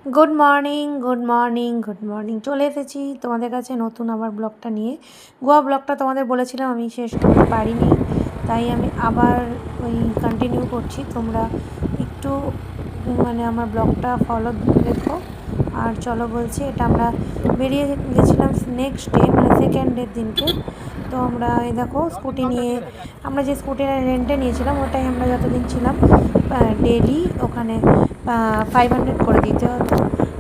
Good morning, good morning, good morning. চলে এসেছি তোমাদের কাছে নতুন আবার ব্লগটা নিয়ে। গোয়া ব্লগটা তোমাদের বলেছিলাম আমি শেষ করতে পারিনি, তাই আমি আবার ওই কন্টিনিউ করছি। তোমরা একটু আমার ব্লগটা ফলো দেখো। আর চলো বলছি, এটা আমরা বেরিয়ে গেছিলাম নেক্সট ডে, সেকেন্ড ডের দিনকে। তো আমরা এই দেখো স্কুটি নিয়ে, আমরা যে স্কুটিটা রেন্টে নিয়েছিলাম ওটাই আমরা যতদিন ছিলাম ডেলি ওখানে 500 করে দিতে হতো।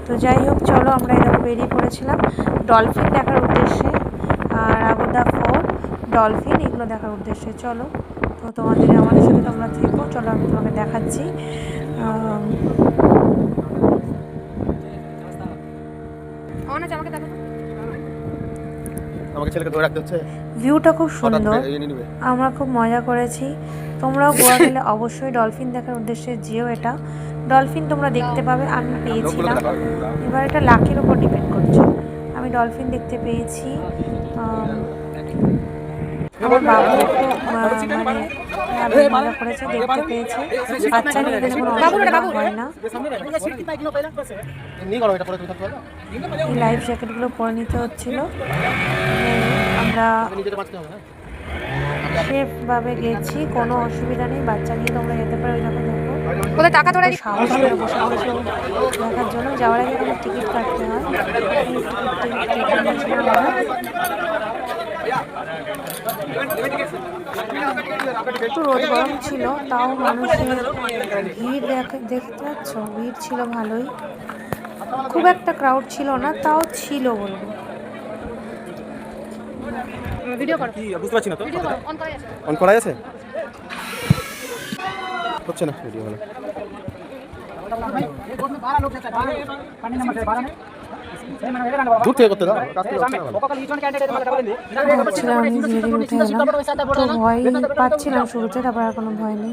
তো যাই হোক, চলো আমরা এরকম বেরিয়ে পড়েছিলাম ডলফিন দেখার উদ্দেশ্যে, আর আগুদা ফোর্ট, ডলফিন এগুলো দেখার উদ্দেশ্যে। চলো, তো আমাদের সাথে তোমরা থেকো, চলো আমি তোমাকে দেখাচ্ছি। ভিউটা খুব সুন্দর, আমরা খুব মজা করেছি। তোমরাও গোয়া গেলে অবশ্যই ডলফিন দেখার উদ্দেশ্যে যেও। এটা ডলফিন তোমরা দেখতে পাবে, আমি পেয়েছিলাম। এবার এটা লাকের ওপর ডিপেন্ড করছে। আমি ডলফিন দেখতে পেয়েছি। আমার বাবু মজা করেছে, দেখতে পেয়েছে। বাচ্চা নিয়ে গেলে কোনো অসুবিধা হয় না। এই লাইফ জ্যাকেটগুলো পরে নিতে হচ্ছিল। আমরা সেফভাবে গেছি, কোনো অসুবিধা নেই। বাচ্চা নিয়ে তোমরা যেতে পারো। ওই দেখো কোথায় টাকা তোলা সাহস করে বসে বসে দেখার জন্য। যাওয়ার আগে কোনো টিকিট কাটতে হয়। একটু রোদ গরম ছিল, তাও মানুষের ভিড় দেখতে পাচ্ছ, ভিড় ছিল ভালোই। খুব একটা ক্রাউড ছিল না, তাও ছিল বলবো। ভিডিও করো, বুঝতে পারছি না তো, অন করা আছে হচ্ছে না ভিডিও হলো। দূর থেকে করতে দাও, কাছ থেকে ভাবছিলাম আমি ধীরে ধীরে উঠে গেলাম, তো ভয় পাচ্ছিলাম শুরুতে, তারপর আর কোনো ভয় নেই।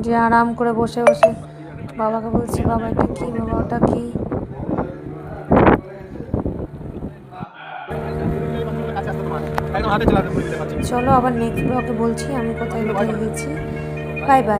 যে আরাম করে বসে বসে বাবাকে বলছি, বাবা এটা কি, বাবা ওটা কি। চলো আবার নেক্সট ব্লগে বলছি আমি কোথায় কোথায় গেছি। Bye bye.